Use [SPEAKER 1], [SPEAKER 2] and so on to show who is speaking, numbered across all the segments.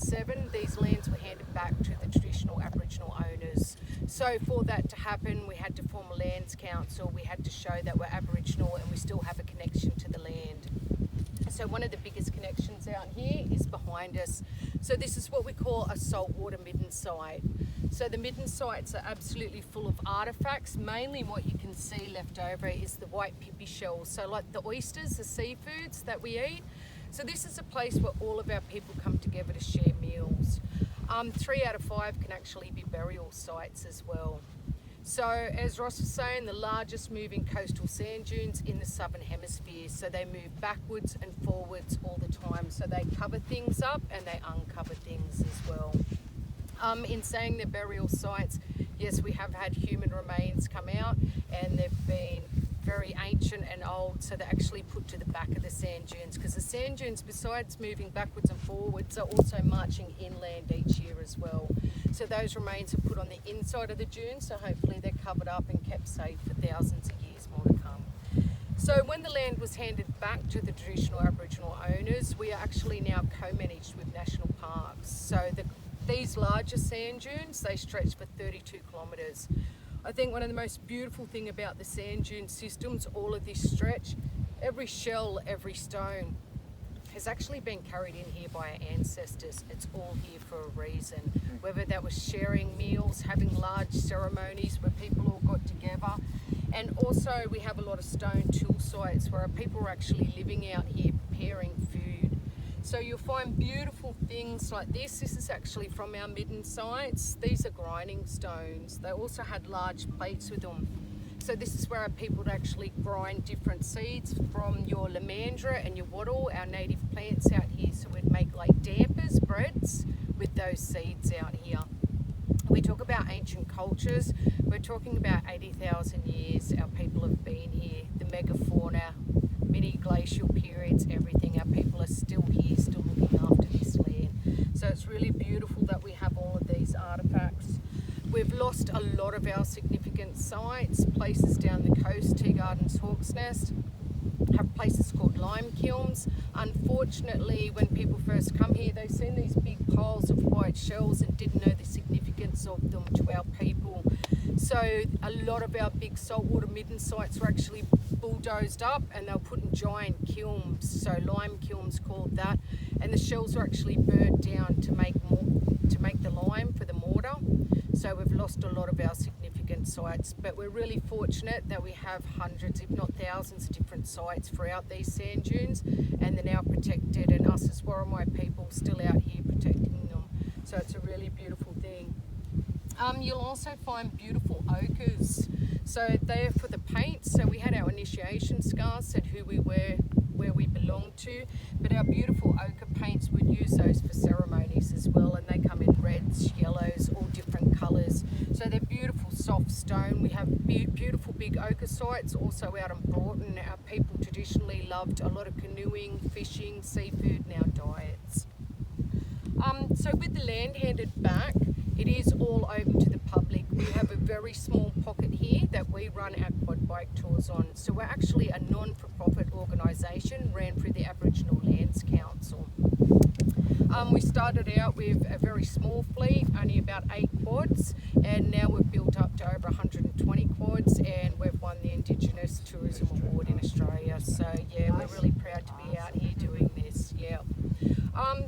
[SPEAKER 1] 2007, these lands were handed back to the traditional Aboriginal owners. So for that to happen, we had to form a lands council. We had to show that we're Aboriginal and we still have a connection to the land. So one of the biggest connections out here is behind us. So this is what we call a saltwater midden site. So the midden sites are absolutely full of artefacts. Mainly what you can see left over is the white pippy shells. So like the oysters, the seafoods that we eat. So this is a place where all of our people come together to share meals. 3 out of 5 can actually be burial sites as well. So as Ross was saying, the largest moving coastal sand dunes in the southern hemisphere. So they move backwards and forwards all the time. So they cover things up and they uncover things as well. In saying they're burial sites, yes, we have had human remains come out and they've been very ancient and old, so they're actually put to the back of the sand dunes, because the sand dunes, besides moving backwards and forwards, are also marching inland each year as well. So those remains are put on the inside of the dunes, so hopefully they're covered up and kept safe for thousands of years more to come. So when the land was handed back to the traditional Aboriginal owners, we are actually now co-managed with national parks. So these larger sand dunes, they stretch for 32 kilometres. I think one of the most beautiful thing about the sand dune systems, all of this stretch, every shell, every stone has actually been carried in here by our ancestors. It's all here for a reason. Whether that was sharing meals, having large ceremonies where people all got together. And also we have a lot of stone tool sites where our people are actually living out here preparing food. So you'll find beautiful things like this. This is actually from our midden sites. These are grinding stones. They also had large plates with them. So this is where our people would actually grind different seeds from your lamandra and your wattle, our native plants out here. So we'd make like dampers, breads with those seeds out here. We talk about ancient cultures. We're talking about 80,000 years our people have been here. The megafauna, mini glacial periods, everything. Our people are still here, still looking after this land. So it's really beautiful that we have all of these artefacts. We've lost a lot of our significant sites, places down the coast, Tea Gardens, Hawk's Nest, have places called lime kilns. Unfortunately, when people first come here, they've seen these big piles of white shells and didn't know the significance of them to our people. So a lot of our big saltwater midden sites were actually bulldozed up and they were put in giant kilns, so lime kilns called that, and the shells were actually burnt down to make the lime for the mortar. So we've lost a lot of our significant sites, but we're really fortunate that we have hundreds, if not thousands, of different sites throughout these sand dunes, and they're now protected, and us as Worimi people still out here protecting them. So it's a really beautiful thing. You'll also find beautiful ochres. So they're for the paint. So we had our initiation scars, said who we were, where we belonged to, but our beautiful ochre paints would use those for ceremonies as well, and they come in reds, yellows, all different colours. So they're beautiful soft stone. We have beautiful big ochre sites also out in Broughton. Our people traditionally loved a lot of canoeing, fishing, seafood in our diets. So with the land handed back, it is all open to the public. We have a very small pocket here that we run our quad bike tours on. So we're actually a non-for-profit organisation ran through the Aboriginal Lands Council. We started out with a very small fleet, only about 8 quads, and now we've built up to over 120 quads, and we've won the Indigenous Tourism Award in Australia. So yeah, we're really proud to be out here doing this. Yeah.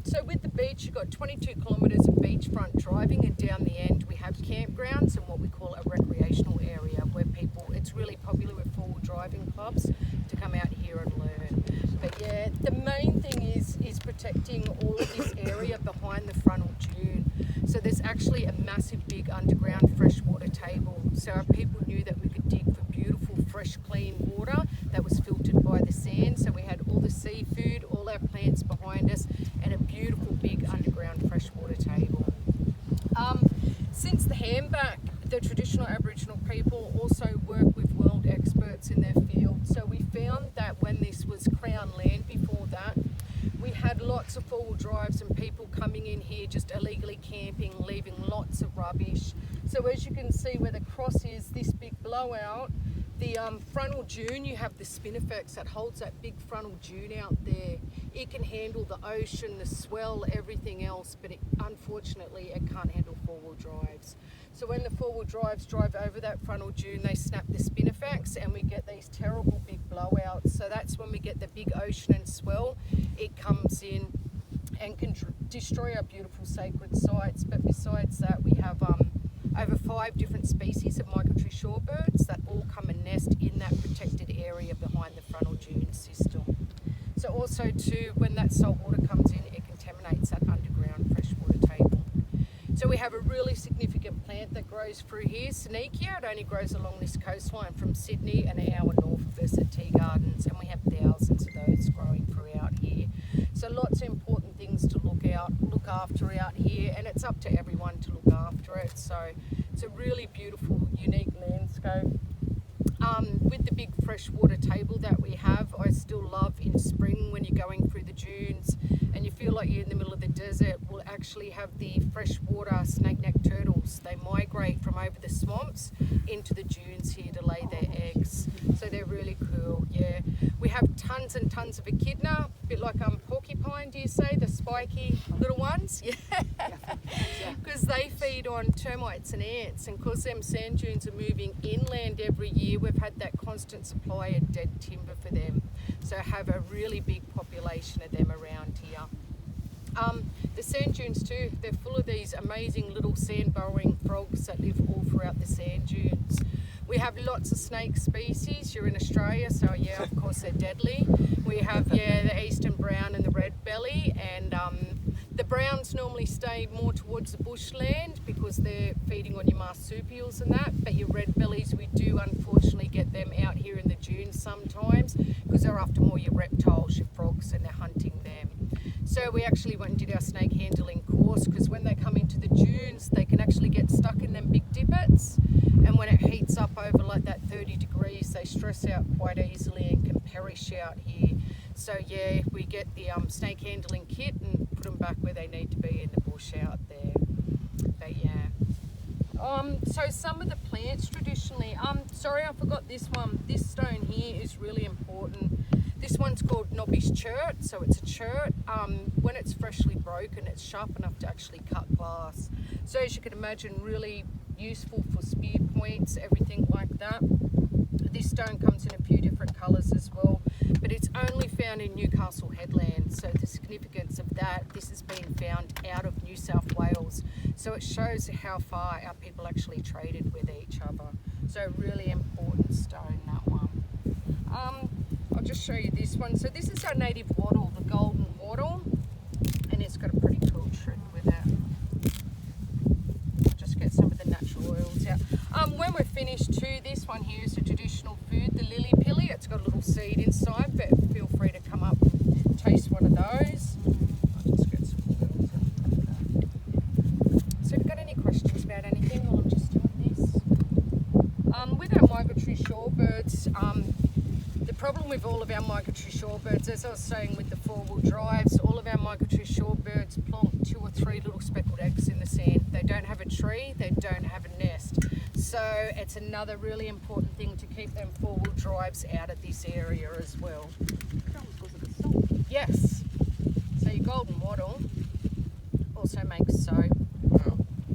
[SPEAKER 1] So with the beach, you've got 22 kilometres of beachfront driving, and down the end we have campgrounds and what we call a recreational area where people, it's really popular with four-wheel driving clubs to come out here and learn. But yeah, the main thing is protecting all of this area behind the frontal dune. So there's actually a massive big underground freshwater table. So our people knew that we could dig for beautiful, fresh, clean water that was filtered by the sand. So we had all the seafood, all our plants behind us, and a beautiful big underground freshwater table. Since the handback, the traditional Aboriginal people also work with world experts in their field. So we found that when this was Crown land before that, we had lots of four-wheel drives and people coming in here just illegally camping, leaving lots of rubbish. So as you can see where the cross is, this big blowout, the frontal dune, you have the spinifex that holds that big frontal dune out there. It can handle the ocean, the swell, everything else, but it unfortunately it can't handle four-wheel drives. So when the four-wheel drives drive over that frontal dune, they snap the spinifex and we get these terrible big blowouts. So that's when we get the big ocean and swell. It comes in and can destroy our beautiful sacred sites. But besides that, we have over 5 different species of migratory shorebirds that all come and nest in that protected area behind the frontal dune system. So also too, when that salt water comes in, it contaminates that underground freshwater table. So we have a really significant plant that grows through here, Senecio. It only grows along this coastline from Sydney and an hour north of us at Tea Gardens, and we have thousands of those growing throughout here. So lots of important things to look after out here, and it's up to everyone to look after it. So it's a really beautiful, unique landscape. With the big freshwater table that we have, I still love in spring when you're going through the dunes and you feel like you're in the middle of the desert, we'll actually have the freshwater snake-necked turtles. They migrate from over the swamps into the dunes here to lay their eggs. So they're really cool, yeah. We have tons and tons of echidna, a bit like porcupine, do you say? The spiky little ones? Yeah. Because they feed on termites and ants, and because them sand dunes are moving inland every year, we've had that constant supply of dead timber for them. So have a really big population of them around here. The sand dunes too, they're full of these amazing little sand burrowing frogs that live all throughout the sand dunes. We have lots of snake species. You're in Australia, so yeah, of course they're deadly. We have, yeah, the eastern brown and the red belly, and the browns normally stay more towards the bushland because they're feeding on your marsupials and that, but your red bellies, we do unfortunately get them out here in the dunes sometimes because they're after more your reptiles, your frogs, and they're hunting them. So we actually went and did our snake handling course because when they come into the dunes, they can actually get stuck in them big divots, and when it heats up over like that 30 degrees, they stress out quite easily and can perish out here. So yeah, we get the snake handling kit and put them back where they need to be in the bush out there. But yeah. So some of the plants traditionally, sorry I forgot this one. This stone here is really important. This one's called Nobby's chert, so it's a chert. When it's freshly broken, it's sharp enough to actually cut glass. So as you can imagine, really useful for spear points, everything like that. This stone comes in a few different colours as well, but it's only found in Newcastle Headland. So the significance of that, this has been found out of New South Wales. So it shows how far our people actually traded with each other. So really important stone, that one. I'll just show you this one. So this is our native wattle, the golden wattle, and it's got a pretty cool trick with it. I'll just get some of the natural oils out. When we're finished too, this one here is a traditional food, the lilly-pilly. It's got a little seed inside, but feel free to come up and taste one of those. I'll just get some oils out. So if you've got any questions about anything while I'm just doing this. With our migratory shorebirds, the problem with all of our migratory shorebirds, as I was saying with the four-wheel drives, all of our migratory shorebirds plonk 2 or 3 little speckled eggs in the sand. They don't have a tree, they don't have a nest. So it's another really important thing to keep them four-wheel drives out of this area as well. Yes. So your golden wattle also makes soap.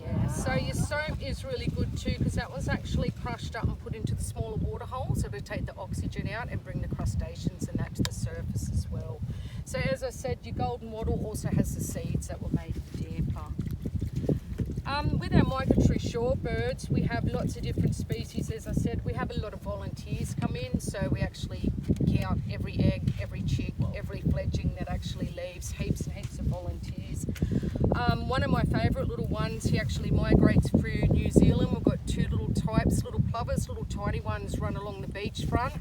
[SPEAKER 1] Yeah. So your soap is really good too because that was actually crushed up and put into the smaller water holes, so to take the oxygen out and bring the crustaceans and that to the surface as well. So as I said, your golden wattle also has the seeds that were made of the damper. With our migratory shorebirds, we have lots of different species. As I said, we have a lot of volunteers come in, so we actually count every egg, every chick, every fledgling that actually leaves, heaps and heaps of volunteers. One of my favourite little ones, he actually migrates through New Zealand. We've got 2 little types, little plovers, little tiny ones run along the beachfront.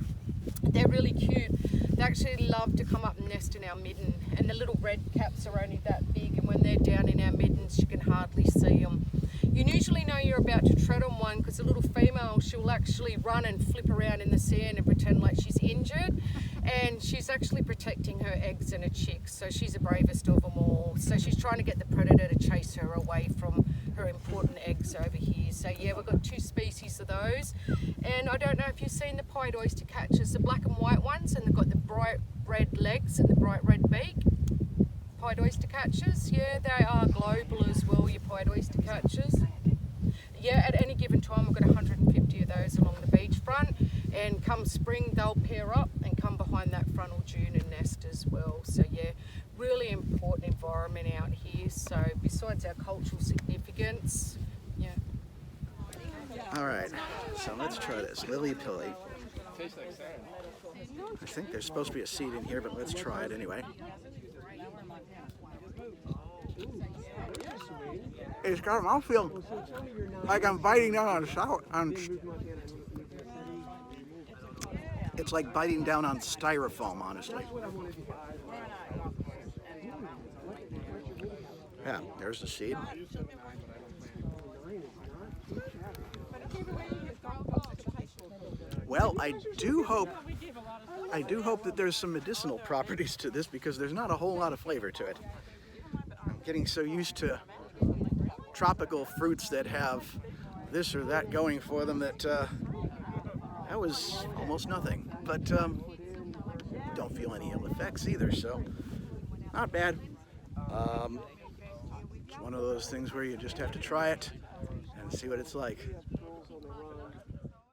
[SPEAKER 1] They're really cute. They actually love to come up and nest in our midden, and the little red caps are only that big, and when they're down in our middens you can hardly see them. You usually know you're about to tread on one because a little female, she'll actually run and flip around in the sand and pretend like she's injured, and she's actually protecting her eggs and her chicks, so she's the bravest of them all. So she's trying to get the predator to chase her away from her important eggs over here. So yeah, we've got 2 species of those, and I don't know if you've seen the pied oyster catchers, the black and white ones, and they've got the bright red legs and the bright red beak. Pied oyster catchers, yeah, they are global as spring they'll pair up and come behind that frontal dune and nest as well. So yeah, really important environment out here. So besides our cultural significance, yeah.
[SPEAKER 2] All right, so let's try this lilly-pilly. I think there's supposed to be a seed in here, but let's try it anyway. It's got a mouthfeel like I'm biting down on sour. It's like biting down on styrofoam, honestly. Yeah, there's the seed. Well, I do hope that there's some medicinal properties to this, because there's not a whole lot of flavor to it. I'm getting so used to tropical fruits that have this or that going for them that that was almost nothing. But don't feel any ill effects either, so not bad. It's one of those things where you just have to try it and see what it's like.